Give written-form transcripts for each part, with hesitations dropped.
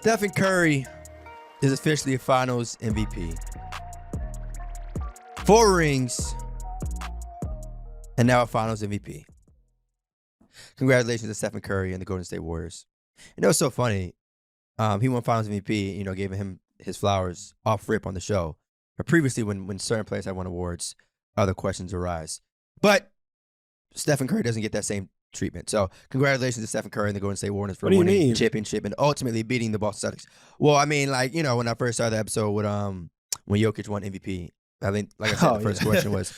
Stephen Curry is officially a Finals MVP. 4 rings, and now a Finals MVP. Congratulations to Stephen Curry and the Golden State Warriors. You know, it's so funny. He won Finals MVP, you know, gave him his flowers off rip on the show. But previously, when certain players have won awards, other questions arise. But Stephen Curry doesn't get that same treatment. So congratulations to Stephen Curry and the Golden State Warriors for winning the championship and ultimately beating the Boston Celtics. Well, I mean, like, you know, when I first started the episode with when Jokic won MVP, I think, like I said, the first question was,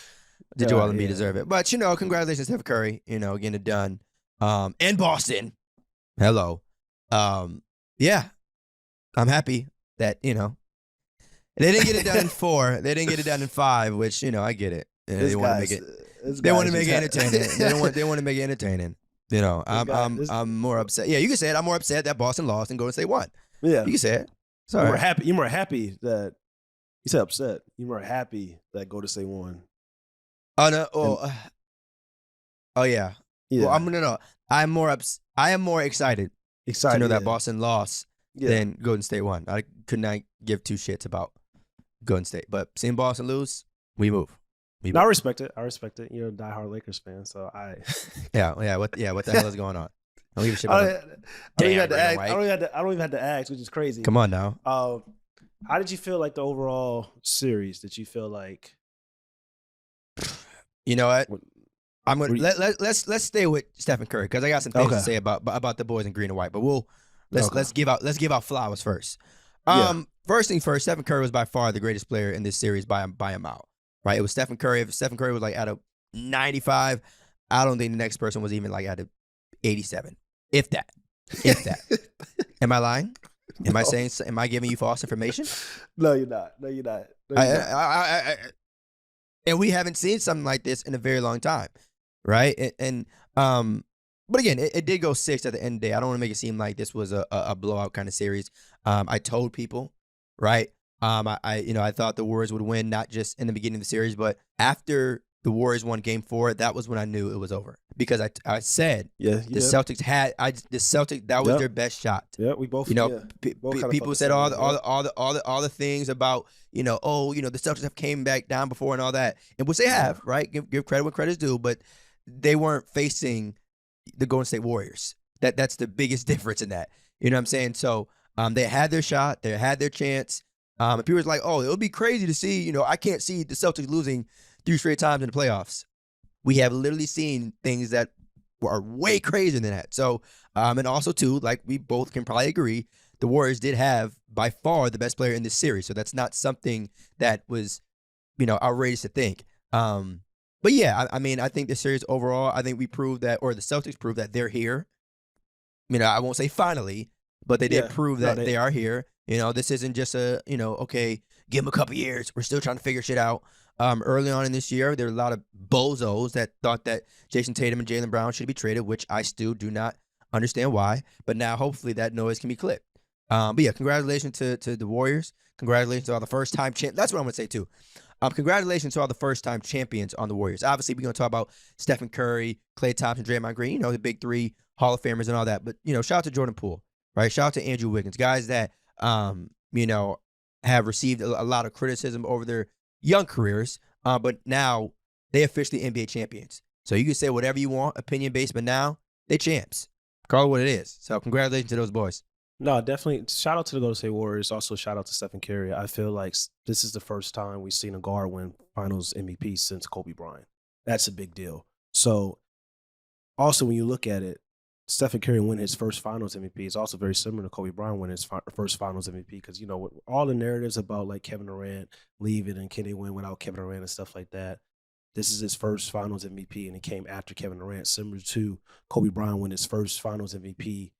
did Joel Embiid deserve it? But, you know, congratulations to Stephen Curry, you know, getting it done. And Boston. Hello. Yeah. I'm happy that, you know, they didn't get it done in 4. They didn't get it done in 5, which, you know, I get it. They want to make it. They want to make it entertaining. They want to make it entertaining. You know, I'm more upset. Yeah, you can say it. I'm more upset that Boston lost and Golden State won. Yeah, you can say it. Sorry. You're more happy that you said upset. You're more happy that Golden State won. Oh no. Oh yeah. Yeah. Well, I am more excited to know that Boston lost than Golden State won. I could not give 2 shits about Golden State, but seeing Boston lose, we move. No, I respect it. You're a diehard Lakers fan, so I. yeah. What the hell is going on? I don't give a shit about I don't even have to ask, which is crazy. Come on now. How did you feel like the overall series? Did you feel like? You know what? Let's stay with Stephen Curry because I got some things to say about the boys in green and white. But let's give out flowers first. First thing first, Stephen Curry was by far the greatest player in this series by a mile. Right? It was Stephen Curry. If Stephen Curry was like at a 95, I don't think the next person was even like at a 87. If that. Am I lying? Am I giving you false information? No, you're not. And we haven't seen something like this in a very long time. Right? But again, it did go 6 at the end of the day. I don't want to make it seem like this was a blowout kind of series. I told people, right? I thought the Warriors would win, not just in the beginning of the series, but after the Warriors won Game 4, that was when I knew it was over because I said Celtics that was their best shot. Yeah, we both. You know, people said all the things about the Celtics have came back down before and all that, and which they have, right? Give credit when credit's due, but they weren't facing the Golden State Warriors. That's the biggest difference in that. You know what I'm saying? So they had their shot, they had their chance. And people was like, oh, it would be crazy to see, I can't see the Celtics losing 3 straight times in the playoffs. We have literally seen things that are way crazier than that. So, and also too, like we both can probably agree, the Warriors did have by far the best player in this series. So that's not something that was, outrageous to think. But yeah, I think the series overall, I think we proved that, or the Celtics proved that they're here. I won't say finally, but they did prove that they are here. This isn't just okay, give them a couple years. We're still trying to figure shit out. Early on in this year, there were a lot of bozos that thought that Jayson Tatum and Jaylen Brown should be traded, which I still do not understand why. But now, hopefully, that noise can be clipped. But yeah, congratulations to the Warriors. Congratulations to all the first-time champions. That's what I'm going to say, too. Congratulations to all the first-time champions on the Warriors. Obviously, we're going to talk about Stephen Curry, Klay Thompson, Draymond Green, the big 3 Hall of Famers and all that. But, shout out to Jordan Poole, right? Shout out to Andrew Wiggins, guys that, have received a lot of criticism over their young careers, but now they officially NBA champions. So you can say whatever you want, opinion-based, but now they champs. Call it what it is. So congratulations to those boys. No, definitely. Shout out to the Golden State Warriors. Also, shout out to Stephen Curry. I feel like this is the first time we've seen a guard win Finals MVP since Kobe Bryant. That's a big deal. So also, when you look at it, Stephen Curry win his first Finals MVP. It's also very similar to Kobe Bryant winning his first Finals MVP because, with all the narratives about like Kevin Durant leaving and can he win without Kevin Durant and stuff like that, this is his first Finals MVP and it came after Kevin Durant, similar to Kobe Bryant winning his first Finals MVP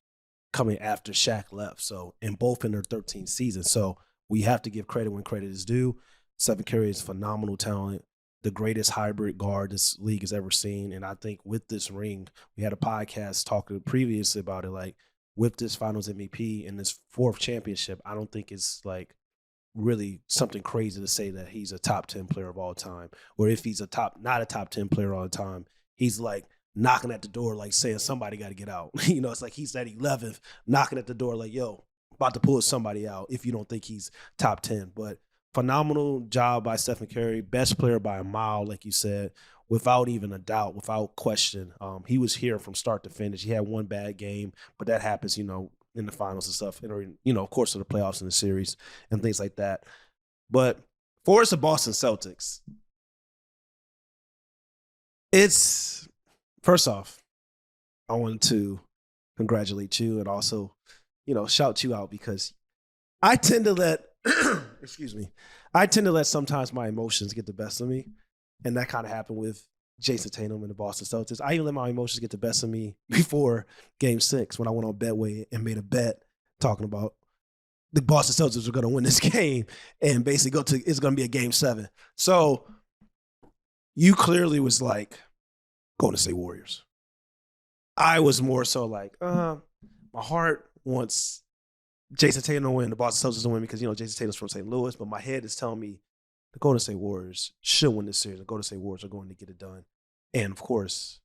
coming after Shaq left. So, and both in their 13th season. So we have to give credit when credit is due. Stephen Curry is phenomenal talent. The greatest hybrid guard this league has ever seen. And I think with this ring, we had a podcast talking previously about it, like with this Finals MVP and this 4th championship, I don't think it's like really something crazy to say that he's a top 10 player of all time. Or if he's not a top 10 player all the time, he's like knocking at the door, like saying somebody got to get out. It's like he's at 11th, knocking at the door like, yo, about to pull somebody out if you don't think he's top 10. But phenomenal job by Stephen Curry, best player by a mile, like you said, without even a doubt, without question. He was here from start to finish. He had one bad game, but that happens, you know, in the finals and stuff, or, you know, of course, in the playoffs and the series and things like that. But for us, the Boston Celtics, it's, first off, I wanted to congratulate you and also, you know, shout you out because I tend to let, excuse me, I tend to let sometimes my emotions get the best of me. And that kind of happened with Jayson Tatum and the Boston Celtics. I even let my emotions get the best of me before Game 6 when I went on Betway and made a bet talking about the Boston Celtics were going to win this game and basically it's going to be a Game 7. So you clearly was like, Golden State Warriors. I was more so like, my heart wants Jayson Tatum to win, the Boston Celtics to win because, you know, Jayson Tatum's from St. Louis, but my head is telling me the Golden State Warriors should win this series. The Golden State Warriors are going to get it done. And, of course,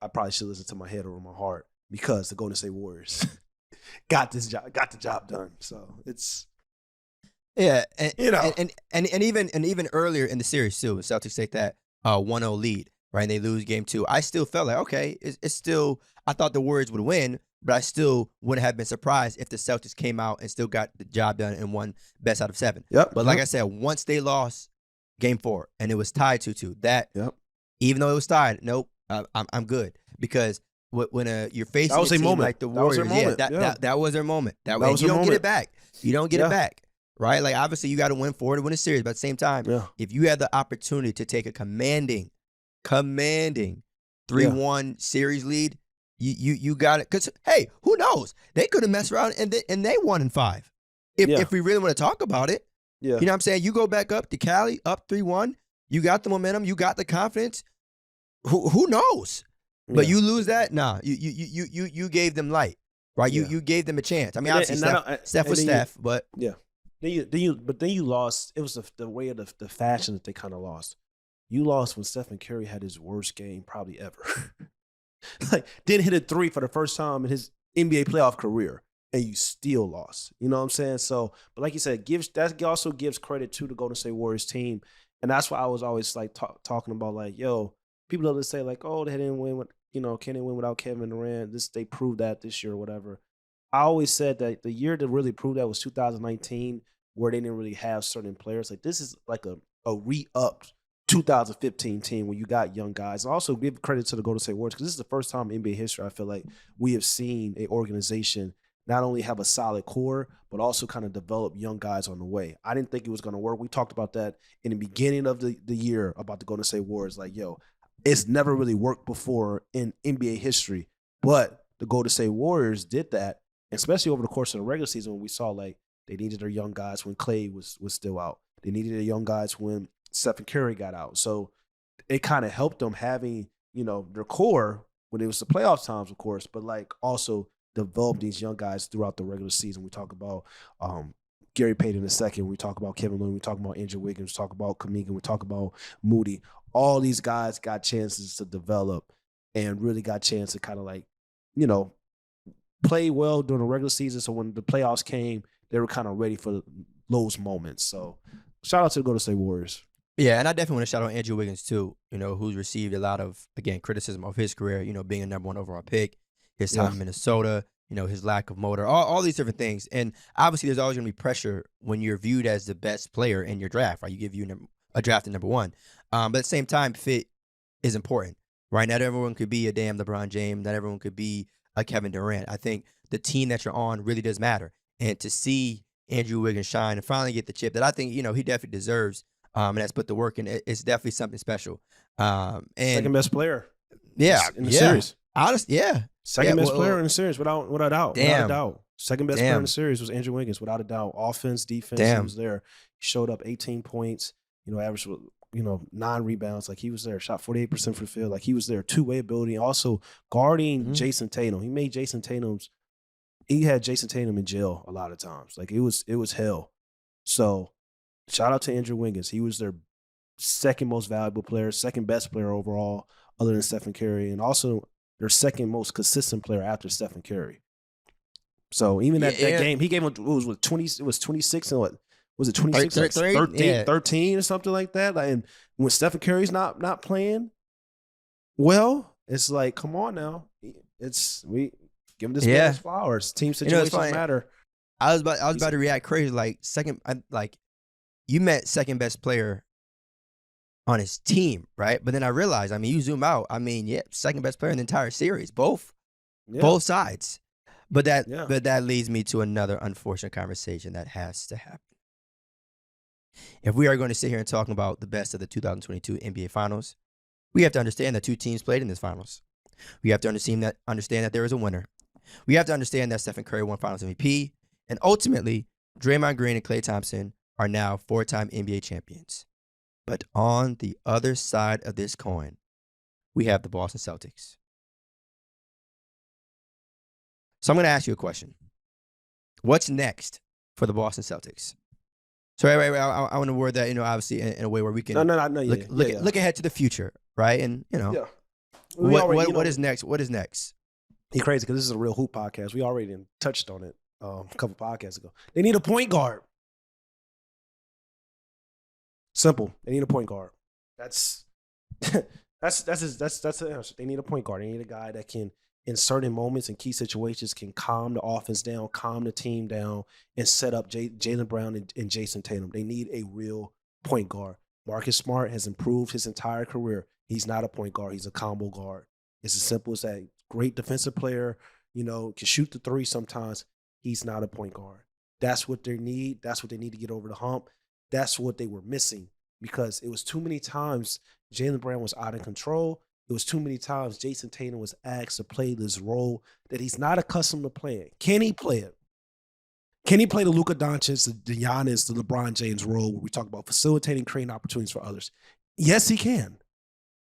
I probably should listen to my head over my heart because the Golden State Warriors got the job done. So it's and, you know, and even earlier in the series too, Celtics take that 1-0 lead, right? And they lose game 2. I still felt like, okay, it's still, I thought the Warriors would win, but I still wouldn't have been surprised if the Celtics came out and still got the job done and won best out of 7. But like I said, once they lost game 4 and it was tied 2-2, that even though it was tied, nope, I'm good because when you're facing a team like the Warriors, that was their moment. That was you don't get it back. You don't get it back, right? Like obviously you got to win 4 to win a series, but at the same time, if you had the opportunity to take a commanding 3-1 series lead, you got it. Because hey, who knows? They could have messed around and they won in 5. If we really want to talk about it, you know what I'm saying? You go back up to Cali, up 3-1. You got the momentum. You got the confidence. Who knows? But you lose that? Nah. You gave them light, right? You gave them a chance. I mean, obviously Steph was Steph, but Then you lost. It was the way of the fashion that they kind of lost. You lost when Stephen Curry had his worst game probably ever. Like didn't hit a 3 for the first time in his NBA playoff career, and you still lost. You know what I'm saying? So, but like you said, that also gives credit to the Golden State Warriors team, and that's why I was always like talking about like, yo, people that say like, oh, they didn't win with, you know, can they win without Kevin Durant? They proved that this year or whatever. I always said that the year to really prove that was 2019, where they didn't really have certain players. Like this is like a re-upped 2015 team when you got young guys. Also give credit to the Golden State Warriors because this is the first time in NBA history I feel like we have seen an organization not only have a solid core, but also kind of develop young guys on the way. I didn't think it was going to work. We talked about that in the beginning of the year about the Golden State Warriors. Like, yo, it's never really worked before in NBA history. But the Golden State Warriors did that, especially over the course of the regular season when we saw like they needed their young guys when Klay was still out. They needed their young guys when Stephen Curry got out. So it kind of helped them having, you know, their core when it was the playoff times, of course, but like also develop these young guys throughout the regular season. We talk about Gary Payton II. We talk about Kevin Looney. We talk about Andrew Wiggins. We talk about Kuminga. We talk about Moody. All these guys got chances to develop and really got a chance to kind of like, you know, play well during the regular season. So when the playoffs came, they were kind of ready for those moments. So shout out to the Golden State Warriors. Yeah, and I definitely want to shout out Andrew Wiggins too, you know, who's received a lot of, again, criticism of his career, you know, being a #1 overall pick, his time in Minnesota, you know, his lack of motor, all these different things. And obviously there's always going to be pressure when you're viewed as the best player in your draft, right? You give you a draft at #1. But at the same time, fit is important, right? Not everyone could be a damn LeBron James. Not everyone could be a Kevin Durant. I think the team that you're on really does matter. And to see Andrew Wiggins shine and finally get the chip that I think, you know, he definitely deserves, and that's put the work in. It's definitely something special. And second best player. Yeah. In the series. Honestly, yeah. Second best player in the series without a doubt. Damn. Without a doubt. Second best player in the series was Andrew Wiggins, without a doubt. Offense, defense, he was there. He showed up 18 points, you know, averaged, you know, 9 rebounds. Like he was there. Shot 48% from the field. Like he was there. Two-way ability. Also guarding Jayson Tatum. He had Jayson Tatum in jail a lot of times. Like it was hell. So shout out to Andrew Wiggins. He was their second most valuable player, second best player overall, other than Stephen Curry, and also their second most consistent player after Stephen Curry. So even that Yeah. game, he gave him, it was 20, it was 26 and what? Was it 26? 13? Yeah. 13 or something like that. Like, and when Stephen Curry's not playing well, it's like, come on now. We give him this man his flowers. Team situations matter. I was about to react crazy. Like you met second best player on his team, right? But then I realized, I mean, you zoom out. I mean, yeah, second best player in the entire series, both sides. But that leads me to another unfortunate conversation that has to happen. If we are going to sit here and talk about the best of the 2022 NBA Finals, we have to understand that two teams played in this Finals. We have to understand that there is a winner. We have to understand that Stephen Curry won Finals MVP, and ultimately, Draymond Green and Klay Thompson are now 4-time NBA champions. But on the other side of this coin, we have the Boston Celtics. So I'm going to ask you a question. What's next for the Boston Celtics? So I want to word that, obviously in a way where we can look ahead to the future, right? And, what is next? What is next? It's crazy because this is a real hoop podcast. We already touched on it a couple podcasts ago. They need a point guard. Simple. They need a point guard. That's the answer. They need a point guard. They need a guy that can, in certain moments and key situations, can calm the offense down, calm the team down, and set up Jaylen Brown and Jayson Tatum. They need a real point guard. Marcus Smart has improved his entire career. He's not a point guard. He's a combo guard. It's as simple as that. Great defensive player, can shoot the three sometimes. He's not a point guard. That's what they need. That's what they need to get over the hump. That's what they were missing, because it was too many times Jaylen Brown was out of control. It was too many times Jayson Tatum was asked to play this role that he's not accustomed to playing. Can he play it? Can he play the Luka Doncic, the Giannis, the LeBron James role where we talk about facilitating, creating opportunities for others? Yes, he can.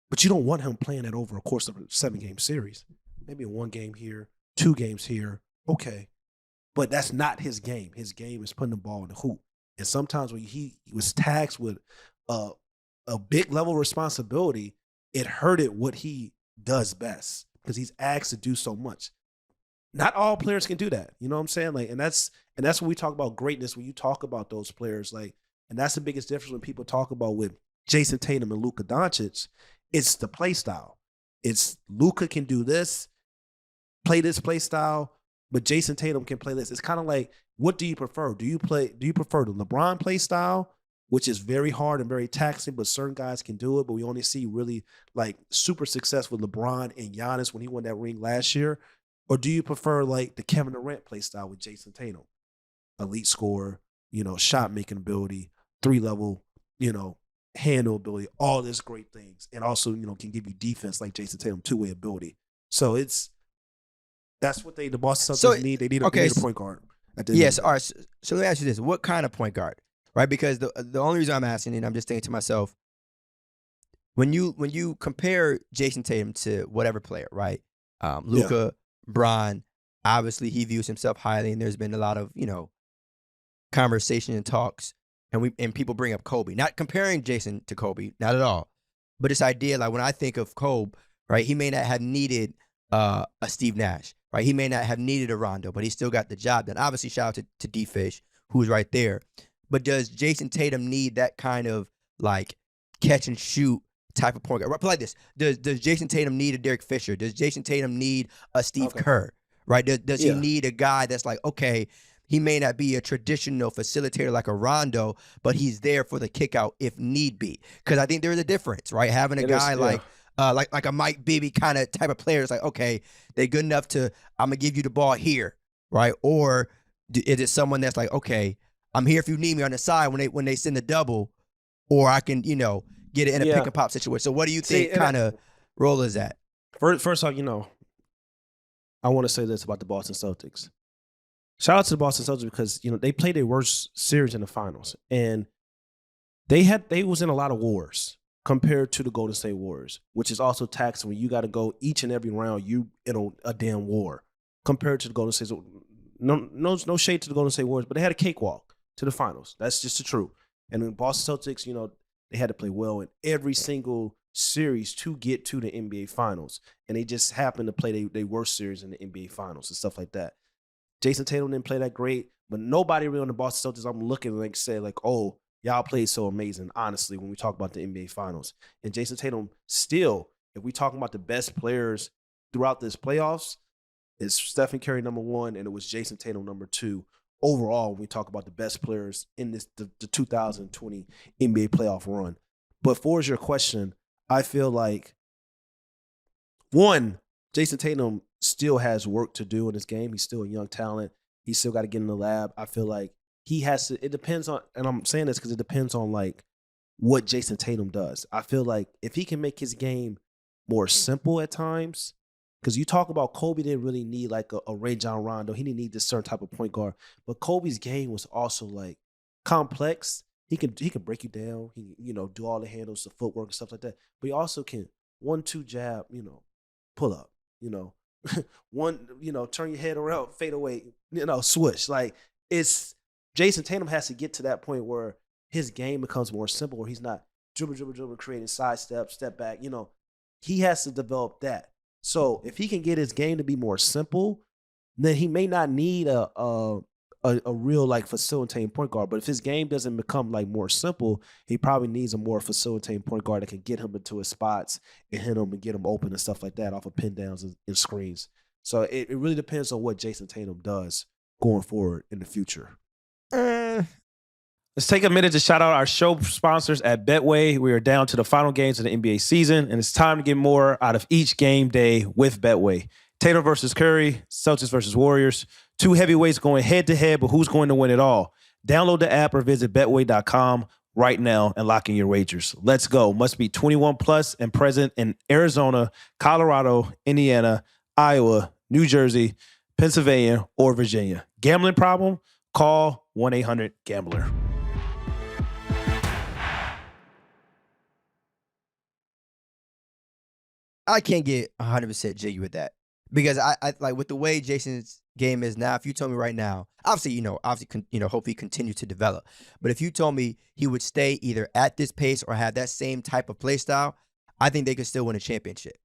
But you don't want him playing it over a course of a 7-game series. Maybe 1 game here, 2 games here. Okay. But that's not his game. His game is putting the ball in the hoop. And sometimes when he was taxed with a big level of responsibility, it hurted what he does best because he's asked to do so much. Not all players can do that. You know what I'm saying? Like, and that's when we talk about greatness, when you talk about those players, like, and that's the biggest difference when people talk about with Jayson Tatum and Luka Doncic. It's the play style. It's Luka can do this, play this play style, but Jayson Tatum can play this. It's kind of like, what do you prefer? Do you prefer the LeBron play style, which is very hard and very taxing, but certain guys can do it, but we only see really like super success with LeBron and Giannis when he won that ring last year? Or do you prefer like the Kevin Durant play style with Jayson Tatum? Elite scorer, shot making ability, 3-level, handle ability, all this great things. And also, can give you defense like Jayson Tatum, 2-way ability. So that's what the Boston Celtics need. They need a point guard. Yes. All right. So let me ask you this. What kind of point guard? Right? Because the only reason I'm asking, and I'm just thinking to myself, when you compare Jayson Tatum to whatever player, right? Luka, Bron, obviously he views himself highly, and there's been a lot of, conversation and talks, and people bring up Kobe. Not comparing Jayson to Kobe, not at all. But this idea, like when I think of Kobe, right, he may not have needed a Steve Nash, right? He may not have needed a Rondo, but he still got the job done. Obviously, shout out to D-Fish, who's right there. But does Jayson Tatum need that kind of like catch and shoot type of point guard? Right, like this. Does Jayson Tatum need a Derek Fisher? Does Jayson Tatum need a Steve Kerr? Right? Does he need a guy that's like, okay, he may not be a traditional facilitator like a Rondo, but he's there for the kick out if need be. Because I think there's a difference, right? Having a guy like a Mike Bibby kind of type of player is like, okay, they're good enough to, I'm going to give you the ball here, right? Or is it someone that's like, okay, I'm here if you need me on the side when they send the double, or I can, get it in a pick and pop situation. So what do you think kind of role is that? First off, I want to say this about the Boston Celtics. Shout out to the Boston Celtics because, they played their worst series in the finals. And they was in a lot of wars compared to the Golden State Warriors, which is also taxing when you got to go each and every round, you in a damn war compared to the Golden State. No shade to the Golden State Warriors, but they had a cakewalk to the finals. That's just the truth. And the Boston Celtics, they had to play well in every single series to get to the NBA Finals. And they just happened to play their worst series in the NBA Finals and stuff like that. Jayson Tatum didn't play that great, but nobody really on the Boston Celtics I'm looking like say like, oh, y'all played so amazing, honestly, when we talk about the NBA Finals. And Jayson Tatum still, if we talking about the best players throughout this playoffs, is Stephen Curry number 1, and it was Jayson Tatum number 2 overall when we talk about the best players in the 2020 NBA playoff run. But for your question, I feel like, one, Jayson Tatum still has work to do in this game. He's still a young talent. He's still got to get in the lab. I feel like he has to, it depends on, and I'm saying this because it depends on like what Jayson Tatum does. I feel like if he can make his game more simple at times, because you talk about Kobe didn't really need like a Ray John Rondo. He didn't need this certain type of point guard. But Kobe's game was also like complex. He can break you down. He do all the handles, the footwork and stuff like that. But he also can 1-2 jab, pull up, one, turn your head around, fade away, switch. Like it's Jayson Tatum has to get to that point where his game becomes more simple, where he's not dribble, creating side step back. He has to develop that. So if he can get his game to be more simple, then he may not need a real like facilitating point guard. But if his game doesn't become like more simple, he probably needs a more facilitating point guard that can get him into his spots and hit him and get him open and stuff like that off of pin downs and screens. So it really depends on what Jayson Tatum does going forward in the future. Let's take a minute to shout out our show sponsors at Betway. We are down to the final games of the NBA season, and it's time to get more out of each game day with Betway. Tatum versus Curry, Celtics versus Warriors. 2 heavyweights going head-to-head, but who's going to win it all? Download the app or visit Betway.com right now and lock in your wagers. Let's go. Must be 21 plus and present in Arizona, Colorado, Indiana, Iowa, New Jersey, Pennsylvania, or Virginia. Gambling problem? Call 1-800-GAMBLER. I can't get 100% jiggy with that because I like with the way Jason's game is now. If you told me right now, obviously, hopefully continue to develop. But if you told me he would stay either at this pace or have that same type of play style, I think they could still win a championship,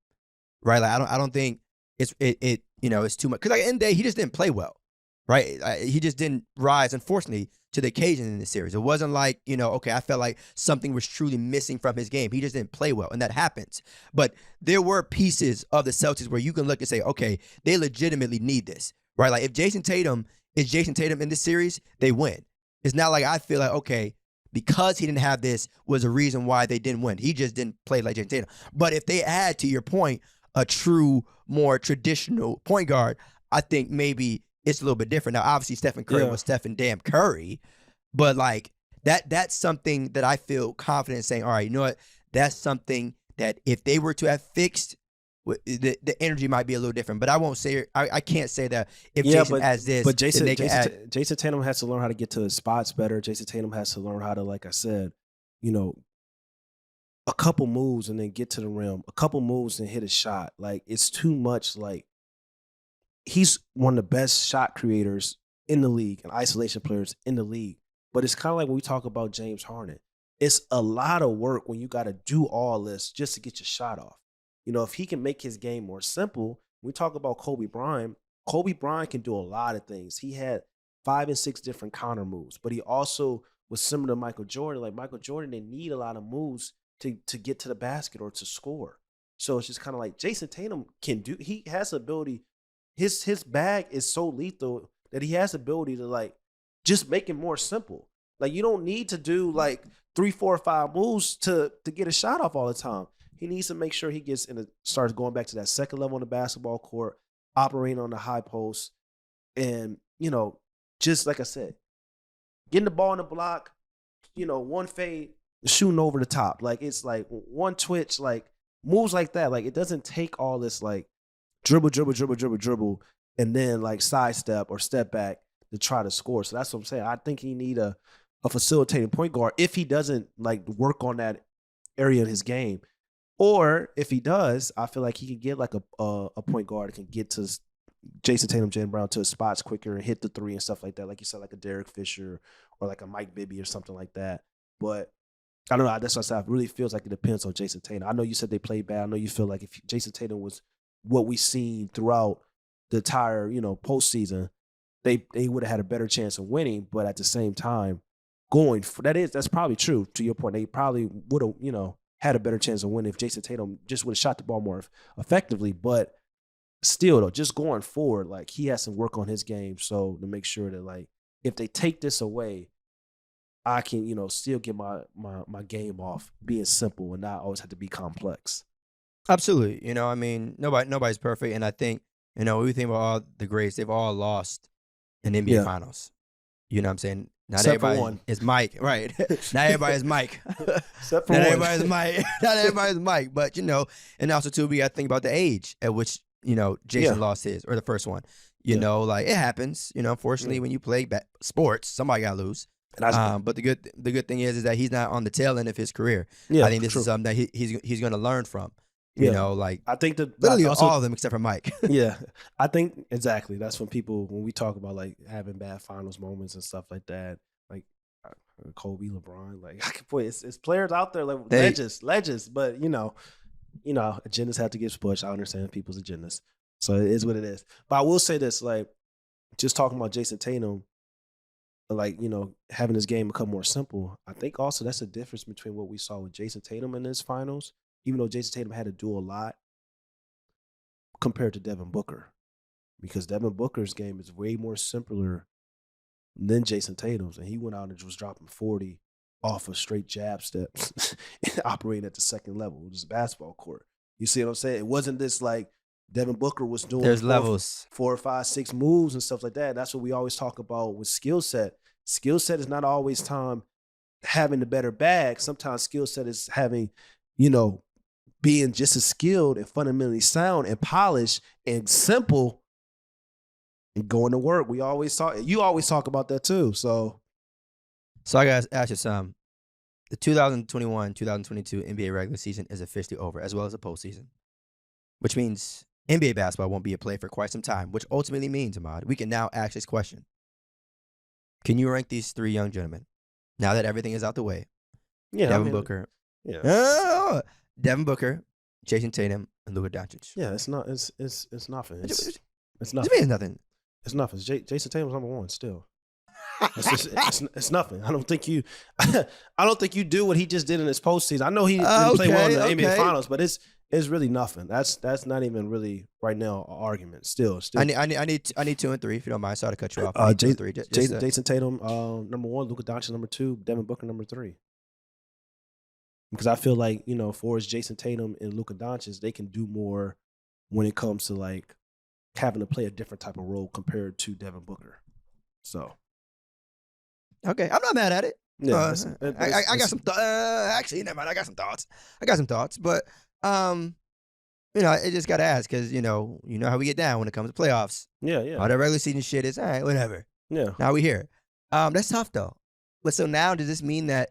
right? Like I don't think it's too much because like at the end of the day, he just didn't play well, right? He just didn't rise, unfortunately, to the occasion in this series. It wasn't like, okay, I felt like something was truly missing from his game. He just didn't play well, and that happens. But there were pieces of the Celtics where you can look and say, okay, they legitimately need this, right? Like if Jayson Tatum is Jayson Tatum in this series, they win. It's not like I feel like, okay, because he didn't have this was a reason why they didn't win. He just didn't play like Jayson Tatum. But if they add, to your point, a true, more traditional point guard, I think maybe it's a little bit different. Now, obviously, Stephen Curry was Stephen damn Curry, but like that's something that I feel confident in saying, all right, you know what? That's something that if they were to have fixed, the energy might be a little different. But I won't say, I can't say that if Jayson has this, but Jayson Tatum has to learn how to get to his spots better. Jayson Tatum has to learn how to, like I said, a couple moves and then get to the rim, a couple moves and hit a shot. Like it's too much. Like he's one of the best shot creators in the league and isolation players in the league. But it's kind of like when we talk about James Harden. It's a lot of work when you got to do all this just to get your shot off. If he can make his game more simple, we talk about Kobe Bryant. Kobe Bryant can do a lot of things. He had 5 and 6 different counter moves, but he also was similar to Michael Jordan. Like Michael Jordan didn't need a lot of moves to get to the basket or to score. So it's just kind of like Jayson Tatum he has the ability. His bag is so lethal that he has the ability to like just make it more simple. Like you don't need to do like 3, 4, or 5 moves to get a shot off all the time. He needs to make sure he starts going back to that second level on the basketball court, operating on the high post, and just like I said, getting the ball in the block, one fade, shooting over the top. Like it's like one twitch, like moves like that. Like it doesn't take all this like dribble, and then like sidestep or step back to try to score. So that's what I'm saying. I think he need a facilitating point guard if he doesn't like work on that area in his game. Or if he does, I feel like he can get like a point guard that can get to Jayson Tatum, Jaylen Brown to his spots quicker and hit the 3 and stuff like that. Like you said, like a Derek Fisher or like a Mike Bibby or something like that. But I don't know. That's what I said. It really feels like it depends on Jayson Tatum. I know you said they played bad. I know you feel like if Jayson Tatum was what we seen throughout the entire, postseason, they would have had a better chance of winning. But at the same time, that's probably true to your point. They probably would have, had a better chance of winning if Jayson Tatum just would have shot the ball more effectively. But still, though, just going forward, like he has to work on his game so to make sure that like if they take this away, I can, still get my game off being simple and not always have to be complex. Absolutely. I mean, nobody's perfect. And I think, when we think about all the greats, they've all lost in NBA Finals. You know what I'm saying? Not Except for everybody one. is Mike, right? Not everybody is Mike. Except for Not one. everybody's Mike. Not everybody's Mike. But, and also, too, we got to think about the age at which, Jayson lost his, or the first one. Like, it happens. Unfortunately, when you play sports, somebody got to lose. But the good thing is that he's not on the tail end of his career. I think this is something that he's going to learn from. I think that literally all of them except for Mike. I think exactly. That's when we talk about like having bad finals moments and stuff like that, like Kobe, LeBron, like it's players out there like legends, but agendas have to get pushed. I understand people's agendas, so it is what it is. But I will say this, like just talking about Jayson Tatum, like having his game become more simple. I think also that's the difference between what we saw with Jayson Tatum in his finals. Even though Jayson Tatum had to do a lot compared to Devin Booker. Because Devin Booker's game is way more simpler than Jayson Tatum's. And he went out and was dropping 40 off of straight jab steps and operating at the second level. It was a basketball court. You see what I'm saying? It wasn't this like Devin Booker was doing levels. 4 or 5, 6 moves and stuff like that. That's what we always talk about with skill set. Skill set is not always time having the better bag. Sometimes skill set is having, being just as skilled and fundamentally sound and polished and simple and going to work. You always talk about that too. So I got to ask you something. The 2021-2022 NBA regular season is officially over, as well as the postseason, which means NBA basketball won't be a play for quite some time, which ultimately means, Ahmad, we can now ask this question. Can you rank these 3 young gentlemen now that everything is out the way? Yeah, Devin Booker. Yeah. Devin Booker, Jayson Tatum, and Luka Doncic. Yeah, it's nothing. It's nothing. It's It nothing. means nothing. It's nothing. Jayson Tatum's number 1 still. It's nothing. I don't think you do what he just did in his postseason. I know he didn't play well in the NBA Finals, but it's really nothing. That's not even really right now an argument. Still. I need 2 and 3 if you don't mind. Sorry to cut you off. 2 and 3. Jayson Tatum, number 1. Luka Doncic, number 2. Devin Booker, number 3. Because I feel like, for as Jayson Tatum and Luka Doncic, they can do more when it comes to like having to play a different type of role compared to Devin Booker. So, okay, I'm not mad at it. Yeah, I got some actually, never mind. I got some thoughts, but it just got to ask because you know how we get down when it comes to playoffs. Yeah. All that regular season shit is all right, whatever. Yeah. Now we here. That's tough though. But so now does this mean that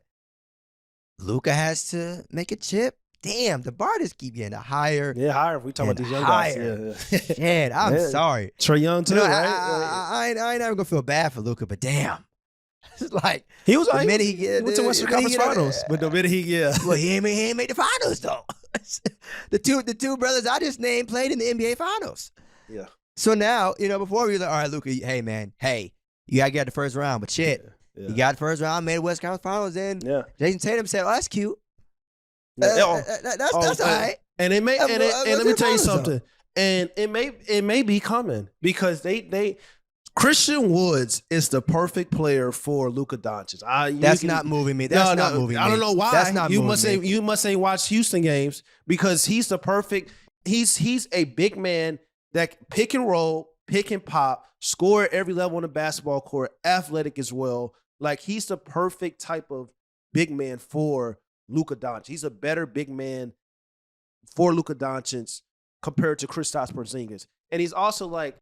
Luka has to make a chip? Damn, the bar just keep getting higher. Yeah, higher. If we talk about these young guys. Yeah. Shit, I'm sorry. Trae Young too, right? I ain't never gonna feel bad for Luka, but damn. It's like he was the minute he went to Western Conference Finals, but the minute well, he ain't made the finals though. the two brothers I just named played in the NBA Finals. Yeah. So now, before we were like, all right, Luka, hey man, you gotta get the first round, but shit. Yeah. You got the first round, made the West Conference Finals, and Jayson Tatum said, "Oh, that's cute. That's all right." And it may, and let me tell you something. And it may be coming because they Christian Woods is the perfect player for Luka Doncic. That's not moving me. That's not moving me. I don't know why. That's not you moving me. You must say watch Houston games because he's the perfect. He's a big man that pick and roll, pick and pop, score at every level on the basketball court, athletic as well. Like he's the perfect type of big man for Luka Doncic. He's a better big man for Luka Doncic compared to Kristaps Porzingis. And he's also like,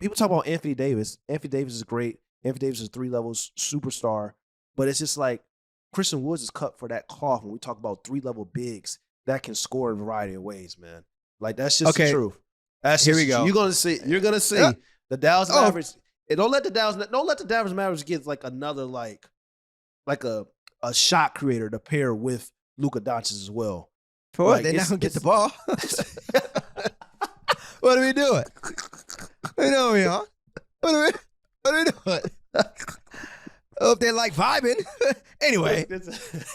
people talk about Anthony Davis. Anthony Davis is great. Anthony Davis is 3 levels superstar. But it's just like Christian Woods is cut for that cloth when we talk about 3-level bigs that can score in a variety of ways, man. Like that's just the truth. Here we go. You're gonna see the Dallas Mavericks. Don't let the Dallas Mavericks get like another like a shot creator to pair with Luka Doncic as well. For what? They're not gonna get the ball. What are we doing? We know we are. What What are they doing? I hope they like vibing. Anyway,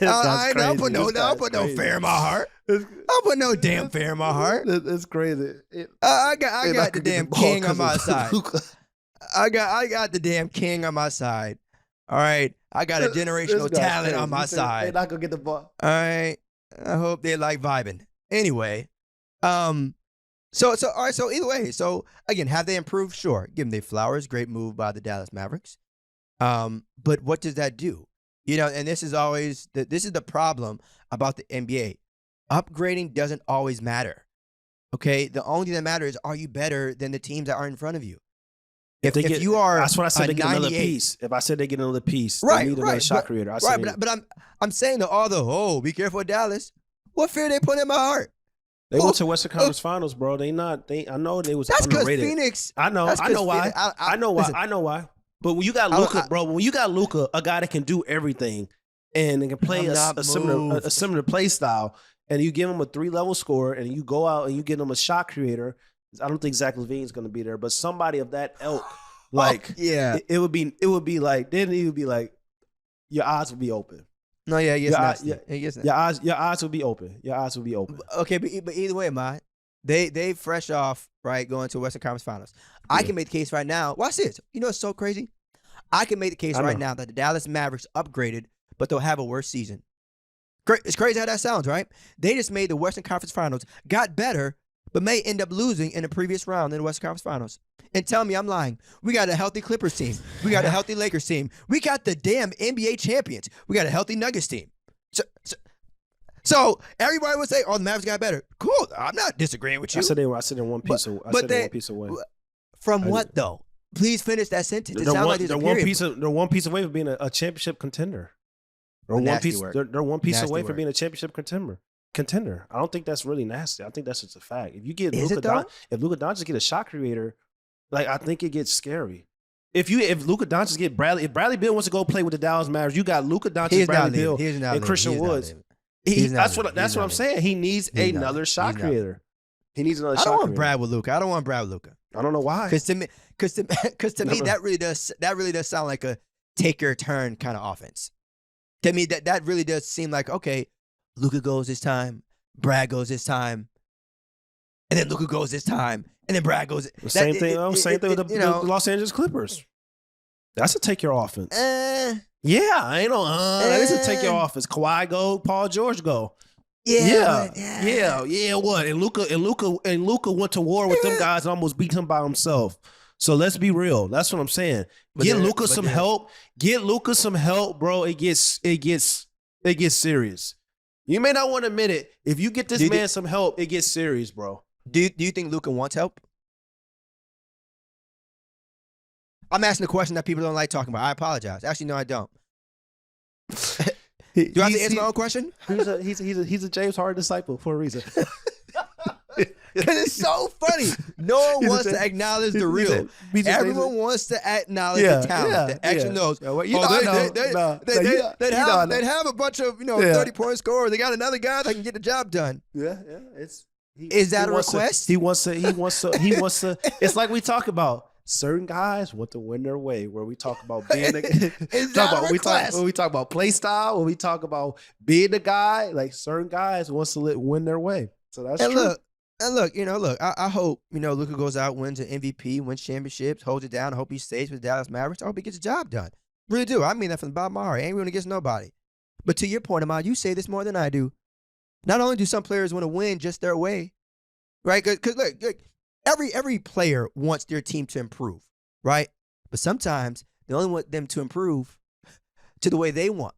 I don't put no fear in my heart. I put no damn fear in my heart. It's crazy. I got the damn king on my side. I got the damn king on my side. All right, I got a generational talent on my side. They're not gonna get the ball. All right, I hope they like vibing. Anyway, so all right. So either way, so again, have they improved? Sure, give them their flowers. Great move by the Dallas Mavericks. But what does that do? You know, and this is the problem about the NBA. Upgrading doesn't always matter. Okay, the only thing that matters is, are you better than the teams that are in front of you? If you are, that's what I said. They get another piece. If I said they get another piece, right, they need another shot creator. But I'm saying that be careful with Dallas. What fear they put in my heart? They went to Western Conference Finals, bro. I know they was that's underrated. Phoenix. I know why. I know why. But when you got Luka, bro, when you got Luka, a guy that can do everything and can play a similar play style, and you give him a 3-level score, and you go out and you get him a shot creator. I don't think Zach LaVine's going to be there, but somebody of that ilk, like, it would be like, then he would be like, your eyes would be open. No, yeah, your eyes will be open. Your eyes will be open. Okay, but either way, they fresh off, right, going to Western Conference Finals. I can make the case right now. Watch this. You know, it's so crazy. I can make the case right now that the Dallas Mavericks upgraded, but they'll have a worse season. It's crazy how that sounds, right? They just made the Western Conference Finals, got better, but may end up losing in the previous round in the Western Conference Finals. And tell me I'm lying. We got a healthy Clippers team. We got a healthy Lakers team. We got the damn NBA champions. We got a healthy Nuggets team. So everybody would say, "Oh, the Mavericks got better." Cool. I'm not disagreeing with you. I said they're one piece away. From what though? Please finish that sentence. It sounds like they're one piece away from being a championship contender. They're one piece away from being a championship contender. I don't think that's really nasty. I think that's just a fact. If you get Luka Doncic get a shot creator, like, I think it gets scary. If Luka Doncic get if Bradley Beal wants to go play with the Dallas Mavericks, you got Luka Doncic, Bradley Beal, and Christian Woods. That's what I'm saying. He needs another shot creator. He needs another shot creator. I don't want Brad with Luka. I don't know why. Because to me, that really does sound like a take your turn kind of offense. To me, that really does seem like, okay, Luka goes this time, Brad goes this time, and then Luka goes this time, and then Brad goes. Same thing with the Los Angeles Clippers. That's a take your offense. Yeah, I ain't that is a take your offense. Kawhi go, Paul George go. Yeah. What? And Luka went to war with them guys and almost beat him by himself. So let's be real. That's what I'm saying. Get Luka some help. Get Luka some help, bro. It gets serious. You may not want to admit it. If you get this man some help, it gets serious, bro. Do you think Luka wants help? I'm asking a question that people don't like talking about. I apologize. Actually, no, I don't. Do I have to answer my own question? He's a James Harden disciple for a reason. Because it's so funny. No one wants to acknowledge the real. Everyone wants to acknowledge the talent, the action knows. They'd have a bunch of 30-point scorers. They got another guy that can get the job done. Is that a request? He wants to. It's like we talk about. Certain guys want to win their way. Where we talk about being, we talk about play style. When we talk about being the guy, like certain guys wants to win their way. So that's true. I hope Luka goes out, wins an MVP, wins championships, holds it down. I hope he stays with the Dallas Mavericks. I hope he gets the job done. Really do. I mean that from the bottom of my heart. I ain't rooting against nobody. But to your point, Ahmad, you say this more than I do. Not only do some players want to win just their way, right? Because look. Every player wants their team to improve, right? But sometimes they only want them to improve to the way they want,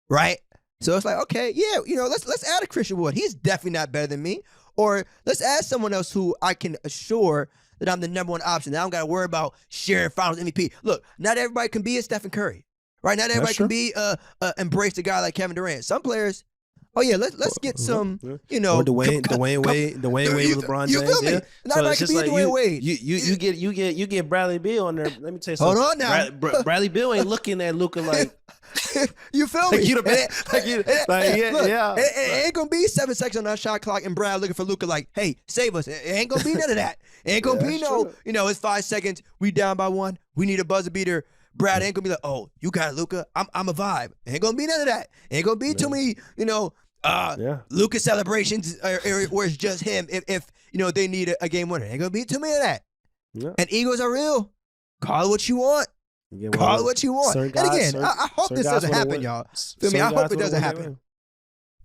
right? So it's like, okay, let's add a Christian Wood. He's definitely not better than me. Or let's add someone else who I can assure that I'm the number one option. That I don't got to worry about sharing Finals MVP. Look, not everybody can be a Stephen Curry, right? Not everybody can be embrace a guy like Kevin Durant. Some players. Oh yeah, let's get some, or Dwayne Wade with LeBron James. You feel me? Not everybody can be like Dwayne Wade. You get Bradley Beal on there. Let me tell you something. Hold on now. Bradley Beal ain't looking at Luka like You feel me? Like you the best. Like you, like yeah. It ain't gonna be 7 seconds on that shot clock and Brad looking for Luka like, hey, save us. It ain't gonna be none of that. It ain't gonna be no, true. it's 5 seconds. We down by 1. We need a buzzer beater. Brad ain't gonna be like, oh, you got it, Luka. I'm a vibe. Ain't gonna be none of that. Ain't gonna be too many, Luka celebrations where it's just him. If they need a game winner, ain't gonna be too many of that. Yeah. And egos are real. Call it what you want. Call it what you want. And again, I hope this doesn't happen, y'all. Feel me? I hope it doesn't happen.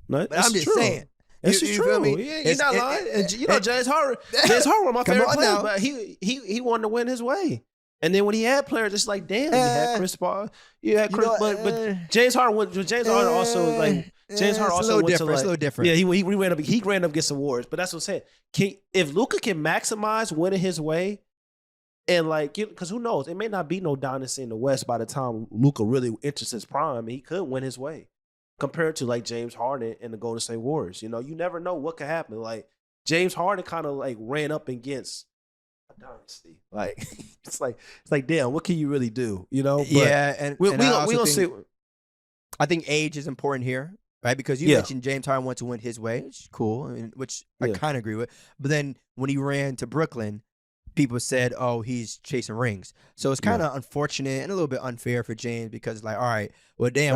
No, but I'm just saying. It's you true. Feel me? Yeah, you're not lying. And James Harden was my favorite player, but he wanted to win his way. And then when he had players, it's like, damn, you had Chris Paul, you had Chris, but James Harden also like James Harden also went to like, it's a little different. Yeah, he ran up against some awards, but that's what I'm saying. If Luka can maximize winning his way, and like, because who knows, it may not be no dynasty in the West by the time Luka really enters his prime. He could win his way, compared to like James Harden and the Golden State Warriors. You never know what could happen. Like James Harden kind of like ran up against a dynasty. Like it's like damn, what can you really do? But yeah, and we gonna see. I think age is important here, right? Because you mentioned James Harden wants to win his way, which is cool, which I kind of agree with. But then when he ran to Brooklyn, people said, oh, he's chasing rings. So it's kind of unfortunate and a little bit unfair for James because, like, all right, well, damn,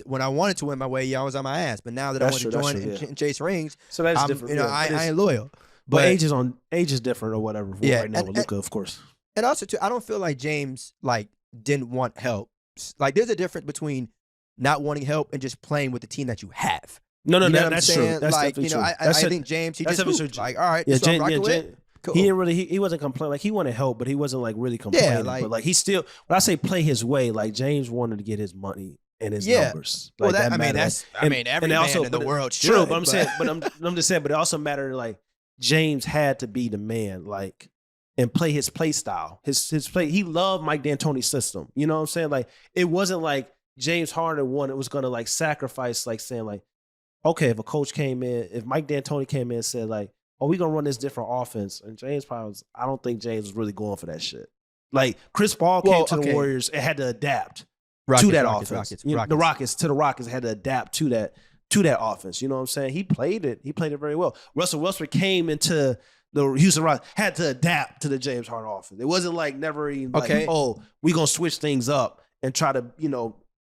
when I wanted to win my way, y'all was on my ass. But now that I want to join and chase rings, so that's different. I ain't loyal. But age is different or whatever right now with Luka, of course. And also, too, I don't feel like James, like, didn't want help. Like, there's a difference between not wanting help and just playing with the team that you have. No, that's true. That's like, definitely true. I think James, he just hooped. Like, all right, this is what I'm rocking with. Cool. He didn't really. He wasn't complaining. Like he wanted help, but he wasn't like really complaining. Yeah, but like he still. When I say play his way, like James wanted to get his money and his numbers. Like, well, every man in the world should. True, but I'm saying, I'm just saying, but it also mattered. Like James had to be the man, like, and play his play style. His play. He loved Mike D'Antoni's system. You know what I'm saying? Like it wasn't like James Harden was going to like sacrifice, like saying like, okay, if a coach came in, if Mike D'Antoni came in and said like, oh, we gonna run this different offense. And James probably I don't think James was really going for that shit. Like Chris Paul came to the Warriors and had to adapt to that offense. The Rockets had to adapt to that offense. You know what I'm saying? He played it very well. Russell Westbrook came into the Houston Rockets, had to adapt to the James Harden offense. It wasn't like never even like, oh, we gonna switch things up and try to,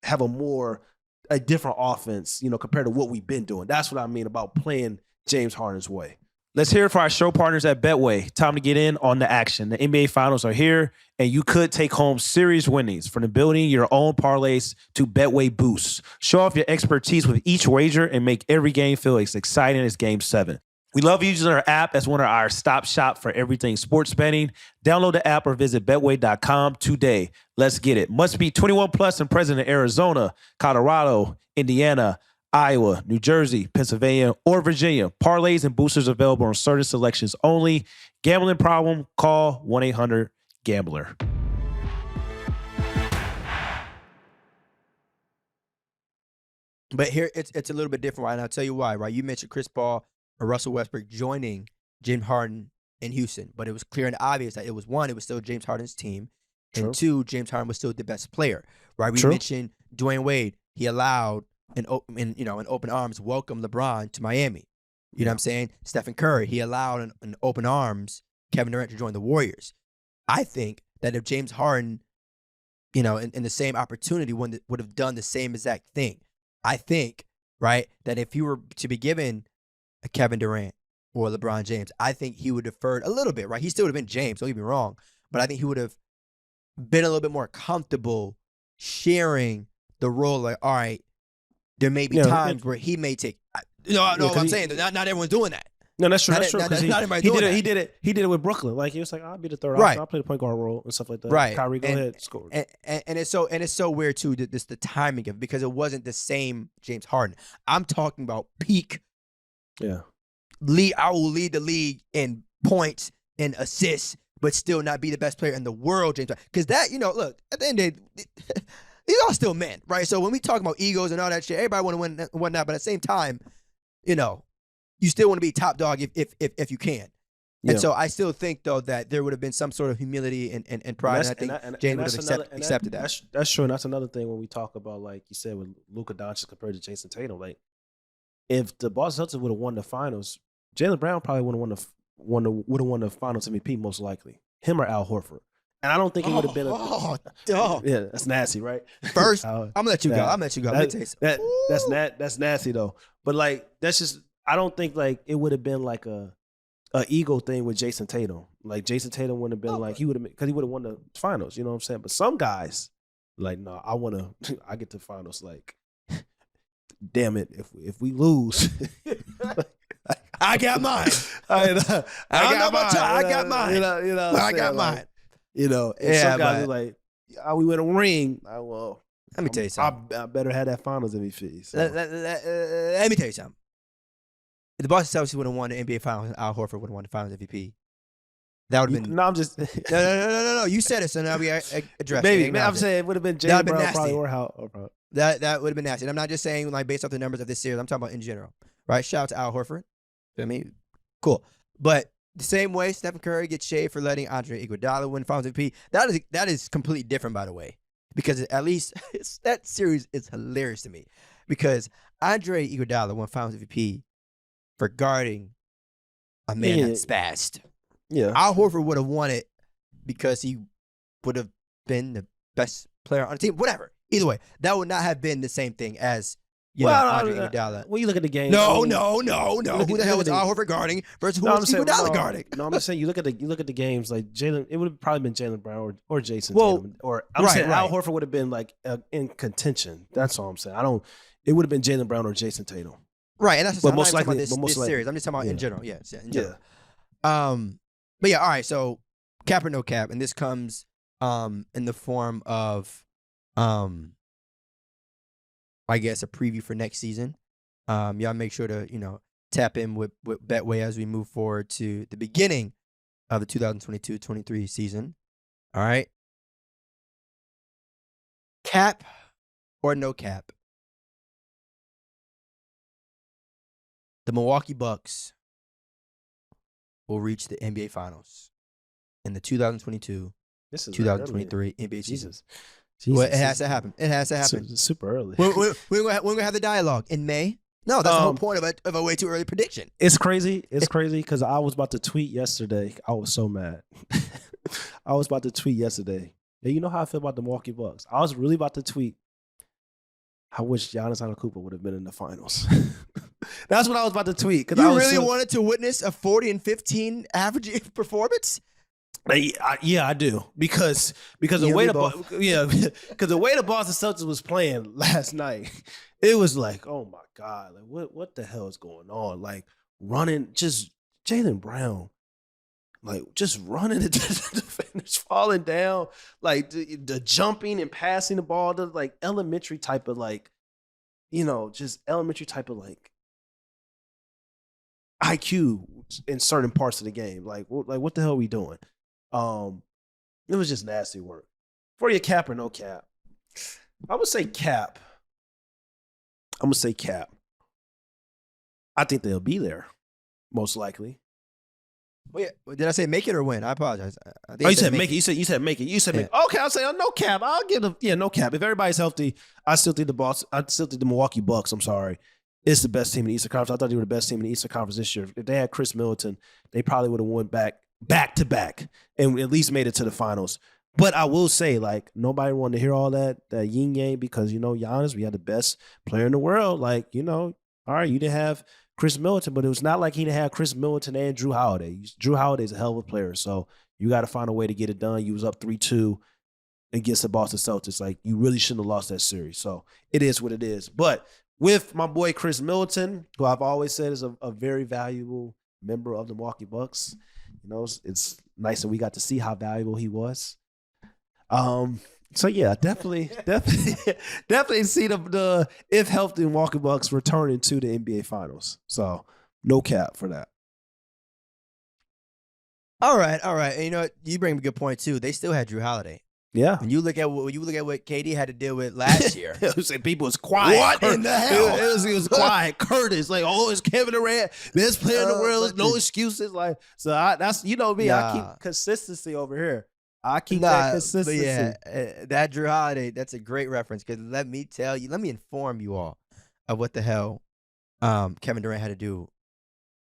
have a different offense, compared to what we've been doing. That's what I mean about playing James Harden's way. Let's hear it for our show partners at Betway. Time to get in on the action. The NBA Finals are here, and you could take home series winnings from building your own parlays to Betway Boosts. Show off your expertise with each wager and make every game feel as exciting as Game 7. We love using our app as one of our stop shop for everything sports betting. Download the app or visit Betway.com today. Let's get it. Must be 21 plus and present in Arizona, Colorado, Indiana, Iowa, New Jersey, Pennsylvania, or Virginia. Parlays and boosters available on certain selections only. Gambling problem? Call 1-800-GAMBLER. But here, it's a little bit different, right? And I'll tell you why, right? You mentioned Chris Paul or Russell Westbrook joining James Harden in Houston, but it was clear and obvious that it was still James Harden's team, and two, James Harden was still the best player, right? We mentioned Dwayne Wade. He allowed in open arms welcome LeBron to Miami. You know what I'm saying? Stephen Curry, he allowed in open arms Kevin Durant to join the Warriors. I think that if James Harden, in the same opportunity would have done the same exact thing. I think, right, that if he were to be given a Kevin Durant or LeBron James, I think he would have deferred a little bit, right? He still would have been James, don't get me wrong, but I think he would have been a little bit more comfortable sharing the role. Like, all right, there may be times where he may take. What I'm saying. Not everyone's doing that. No, that's true. That's true. Not everybody doing that. He did it with Brooklyn. Like he was like, I'll be the third. Right. I'll play the point guard role and stuff like that. Right. Kyrie, go ahead, score. And it's so weird too. This the timing of it, because it wasn't the same James Harden. I'm talking about peak. Yeah. I will lead the league in points and assists, but still not be the best player in the world, James Harden. Because that, look, at the end of the day, these are still men, right? So when we talk about egos and all that shit, everybody want to win and whatnot, but at the same time, you still want to be top dog if you can. And so I still think, though, that there would have been some sort of humility and pride, and I think Jalen would have accepted that. That's true, and that's another thing when we talk about, like you said, with Luka Doncic compared to Jayson Tatum. Like, if the Boston Celtics would have won the finals, Jaylen Brown probably would have won the Finals MVP most likely. Him or Al Horford. And I don't think it would have been yeah, that's nasty, right? First, I'm gonna let you go. I'm gonna let you go. That's nasty though. But like, that's just, I don't think like it would have been like a ego thing with Jayson Tatum. Like Jayson Tatum wouldn't have been like, he would have, because he would have won the finals. You know what I'm saying? But some guys, like, no, I get to finals. Like, damn it, if we lose, I got mine. I got mine. You know, I got mine. Like, you know, and some guys are like, we win a ring. Well, let me tell you something. I better have that Finals MVP. So. Let me tell you something. If the Boston Celtics would have won the NBA Finals and Al Horford would have won the Finals MVP, that would have been. No, I'm just. No. You said it, so now we address Maybe, it. man, I'm saying it would have been Jaylen Brown probably or how. That would have been nasty. And I'm not just saying like based off the numbers of this series. I'm talking about in general, right? Shout out to Al Horford. Feel me? Cool. But the same way Stephen Curry gets shade for letting Andre Iguodala win Finals MVP, that is completely different, by the way, because at least that series is hilarious to me, because Andre Iguodala won Finals MVP for guarding a man that spazzed. Yeah, Al Horford would have won it because he would have been the best player on the team. Whatever. Either way, that would not have been the same thing as. Andre Iguodala. When you look at the game, no. Who the hell was Al Horford guarding versus who was Iguodala guarding? No, I'm just saying you look at the games like Jalen. It would have probably been Jaylen Brown or Jayson Tatum, or I'm saying Al Horford would have been like in contention. That's all I'm saying. It would have been Jaylen Brown or Jayson Tatum. Right, and that's most likely this series. I'm just talking about in general. Yes, in general. But yeah, all right. So cap or no cap, and this comes in the form of I guess a preview for next season. Y'all make sure to, tap in with Betway as we move forward to the beginning of the 2022-23 season. All right. Cap or no cap? The Milwaukee Bucks will reach the NBA Finals in the 2022-2023 NBA season. Jesus. Well, it has to happen. It has to happen. It's super early. We're going to have the dialogue in May. No, that's the whole point of a way too early prediction. It's crazy. It's crazy because I was about to tweet yesterday. I was so mad. I was about to tweet yesterday. And you know how I feel about the Milwaukee Bucks. I was really about to tweet, I wish Giannis Antetokounmpo would have been in the finals. That's what I was about to tweet. You really wanted to witness a 40 and 15 average performance? Yeah, I do because the way the Boston Celtics was playing last night, it was like, oh my God, like what the hell is going on? Like running, just Jaylen Brown, like just running the defenders, falling down, like the jumping and passing the ball, the like elementary type of like, just elementary type of like IQ in certain parts of the game. Like what the hell are we doing? It was just nasty work. For your cap or no cap, I would say cap. I think they'll be there, most likely. Well, yeah. Did I say make it or win? I apologize. You said make it. You said make it. Make it. Okay, I'll say no cap. I'll give them no cap. If everybody's healthy, I still think the Milwaukee Bucks. I'm sorry. It's the best team in the Eastern Conference. I thought they were the best team in the Eastern Conference this year. If they had Chris Middleton, they probably would have won back to back and at least made it to the finals. But I will say, like, nobody wanted to hear all that yin yang because, Giannis, we had the best player in the world. Like, all right, you didn't have Chris Middleton, but it was not like he didn't have Chris Middleton and Drew Holiday. Drew Holiday's a hell of a player, so you got to find a way to get it done. You was up 3-2 against the Boston Celtics. Like, you really shouldn't have lost that series. So it is what it is. But with my boy Chris Middleton, who I've always said is a very valuable member of the Milwaukee Bucks, it's nice that we got to see how valuable he was. So yeah, definitely see the if healthy Milwaukee Bucks returning to the NBA Finals. So no cap for that. All right. And you know what? You bring up a good point too. They still had Drew Holiday. Yeah. When you look at what KD had to deal with last year. People was quiet. What in the hell? It was quiet. Curtis, like, oh, it's Kevin Durant, best player in the world. No excuses. Like, so that's me. I keep consistency over here. I keep that consistency. But yeah, that Drew Holiday, that's a great reference because let me inform you all of what the hell Kevin Durant had to do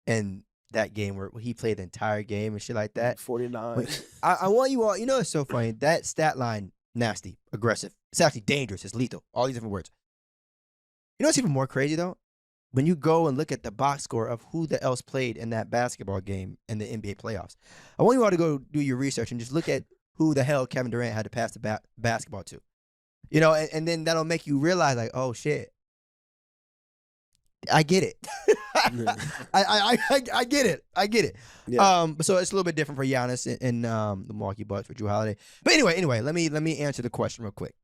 in that game where he played the entire game and shit like that. 49. I want you all, it's so funny. That stat line, nasty, aggressive. It's actually dangerous. It's lethal. All these different words. You know what's even more crazy, though? When you go and look at the box score of who the else played in that basketball game in the NBA playoffs. I want you all to go do your research and just look at who the hell Kevin Durant had to pass the basketball to. And then that'll make you realize, like, oh, shit. I get it. I get it. I get it. Yeah. So it's a little bit different for Giannis and the Milwaukee Bucks for Drew Holiday. But anyway, let me answer the question real quick.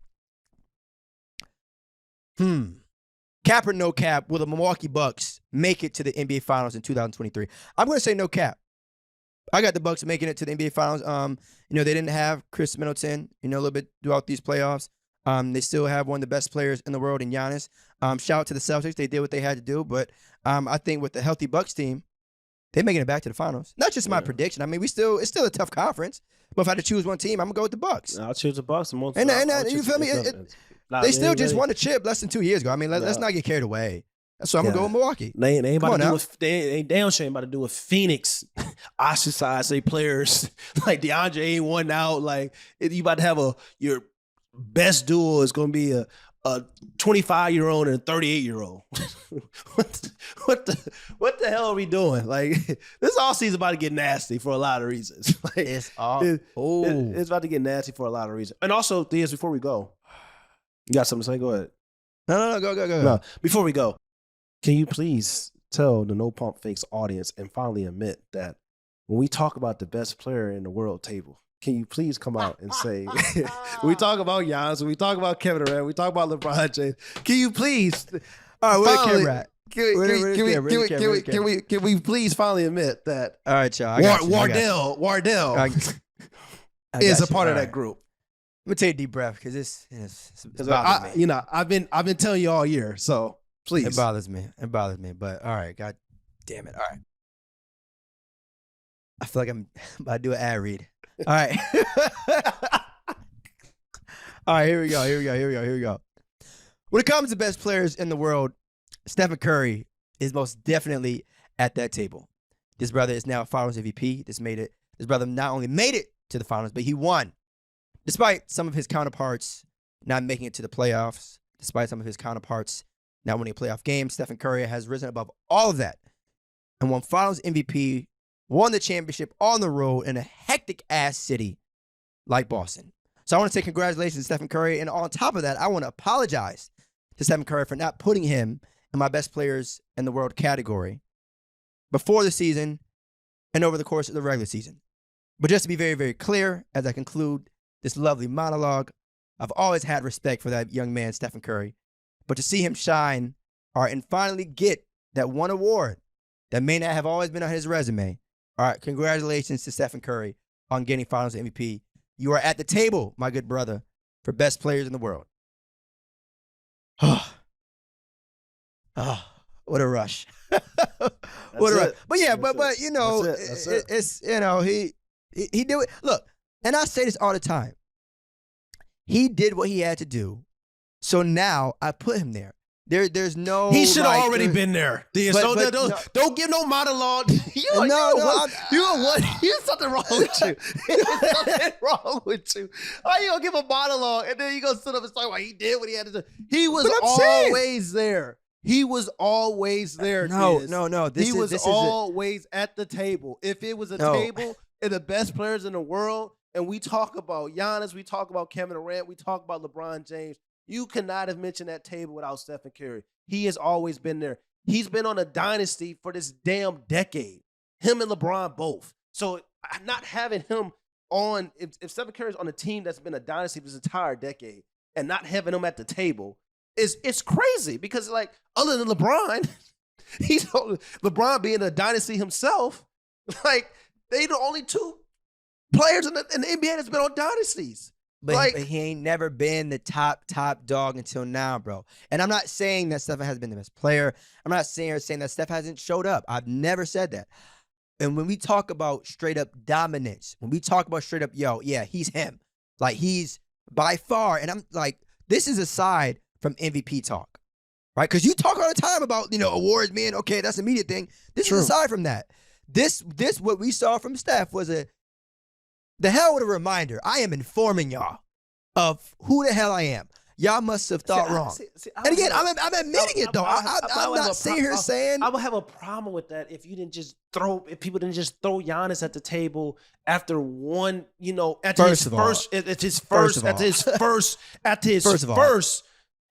Cap or no cap, will the Milwaukee Bucks make it to the NBA Finals in 2023? I'm going to say no cap. I got the Bucks making it to the NBA Finals. They didn't have Chris Middleton, a little bit throughout these playoffs. They still have one of the best players in the world in Giannis. Shout out to the Celtics. They did what they had to do. But I think with the healthy Bucks team, they're making it back to the finals. Not just my prediction. I mean, it's still a tough conference. But if I had to choose one team, I'm going to go with the Bucks. I'll choose the Bucks. And you feel me? They still just won a chip less than 2 years ago. I mean, let's not get carried away. So I'm going to go with Milwaukee. They ain't about to do they damn shame about to do with Phoenix. Ostracize their players. Like DeAndre ain't one out. Like you about to have your best duel is going to be a 25-year-old and a 38-year-old. What the hell are we doing? Like this offseason about to get nasty for a lot of reasons. Like, it's about to get nasty for a lot of reasons. And also, Theus, before we go, you got something to say? Go ahead. No, go. No, before we go, can you please tell the No Pump Fakes audience and finally admit that when we talk about the best player in the world table, can you please come out and say, we talk about Giannis, we talk about Kevin Durant, we talk about LeBron James. Can you please? All right, Can we please finally admit that? All right, y'all. Wardell is a part of that group. Let me take a deep breath because it's bothering me. I've been telling you all year, so please. It bothers me. But all right, God damn it. All right. I feel like I'm about to do an ad read. All right. All right, here we go. When it comes to best players in the world, Stephen Curry is most definitely at that table. This brother is now a Finals MVP. This brother not only made it to the Finals, but he won. Despite some of his counterparts not making it to the playoffs, despite some of his counterparts not winning a playoff game, Stephen Curry has risen above all of that and won Finals MVP, won the championship on the road in a hectic-ass city like Boston. So I want to say congratulations to Stephen Curry. And on top of that, I want to apologize to Stephen Curry for not putting him in my best players in the world category before the season and over the course of the regular season. But just to be very, very clear, as I conclude this lovely monologue, I've always had respect for that young man, Stephen Curry. But to see him shine and finally get that one award that may not have always been on his resume, all right, congratulations to Stephen Curry on getting Finals MVP. You are at the table, my good brother, for best players in the world. What a rush. What a rush. But yeah, but it's he did it. Look, and I say this all the time. He did what he had to do. So now I put him there. There's no. He should have already been there. Don't give no monologue. There's something wrong with you. There's something wrong with you. How you gonna give a monologue and then you gonna sit up and talk about he did what he had to do? He was always there. He was always there. No. He was always at the table. If it was a table and the best players in the world, and we talk about Giannis, we talk about Kevin Durant, we talk about LeBron James. You cannot have mentioned that table without Stephen Curry. He has always been there. He's been on a dynasty for this damn decade. Him and LeBron both. So not having him on, if Stephen Curry's on a team that's been a dynasty for this entire decade and not having him at the table, it's crazy because, like, other than LeBron, LeBron being a dynasty himself, like, they the only two players in the NBA that's been on dynasties. But he ain't never been the top dog until now, bro. And I'm not saying that Steph has been the best player. I'm not saying that Steph hasn't showed up. I've never said that. And when we talk about straight up dominance, when we talk about straight up, he's him. Like, he's by far, and I'm like, this is aside from MVP talk, right? Because you talk all the time about, awards being, okay, that's an immediate thing. This is aside from that. This what we saw from Steph was the hell with a reminder. I am informing y'all of who the hell I am. Y'all must have thought wrong. And again, I'm admitting it, though. I'm not sitting here saying. I would have a problem with that if people didn't just throw Giannis at the table after one, after his first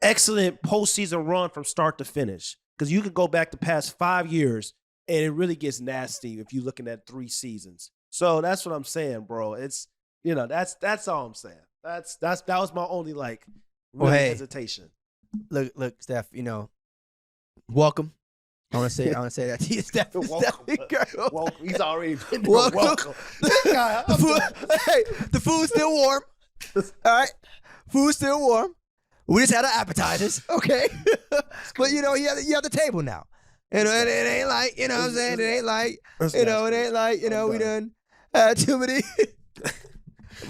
excellent postseason run from start to finish. Because you could go back the past 5 years and it really gets nasty if you're looking at 3 seasons. So that's what I'm saying, bro. It's, that's all I'm saying. That was my only hesitation. Look, Steph, welcome. I want to say that to you, Steph. Welcome. He's already been welcome. The food's still warm. All right. Food's still warm. We just had our appetizers, okay? But, you have the table now. It ain't like, what I'm saying? It ain't like, it ain't like, we done had too many.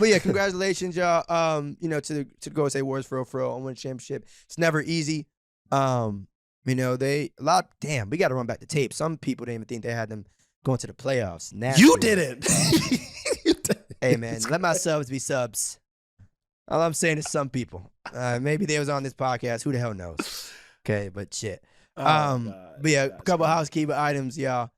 But yeah, congratulations, y'all. To the Golden State Warriors for real on winning championship. It's never easy. We got to run back the tape. Some people didn't even think they had them going to the playoffs. Nasty. You didn't. Hey man, let my subs be subs. All I'm saying is some people. Maybe they was on this podcast. Who the hell knows? Okay, but shit. But yeah, a couple housekeeping items, y'all.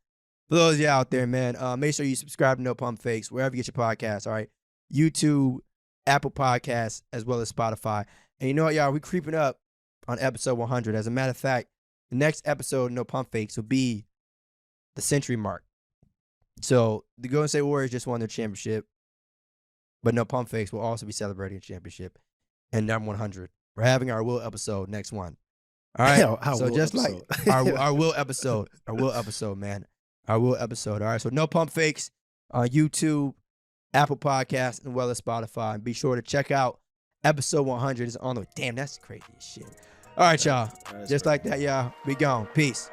For those of y'all out there, man, make sure you subscribe to No Pump Fakes wherever you get your podcasts. All right. YouTube, Apple Podcasts, as well as Spotify. And you know what, y'all? We're creeping up on episode 100. As a matter of fact, the next episode of No Pump Fakes will be the century mark. So the Golden State Warriors just won their championship, but No Pump Fakes will also be celebrating a championship and number 100. We're having our Will episode next one. All right. So just episode. Like our Will episode, man. Our Will episode. All right. So No Pump Fakes on YouTube, Apple Podcasts, and well as Spotify. And be sure to check out episode 100 is on the way. Damn, that's crazy as shit. All right, y'all. Just like that, y'all. We gone. Peace.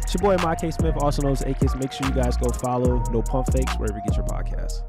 It's your boy, My K Smith, also known as A-Kiss. Make sure you guys go follow No Pump Fakes wherever you get your podcasts.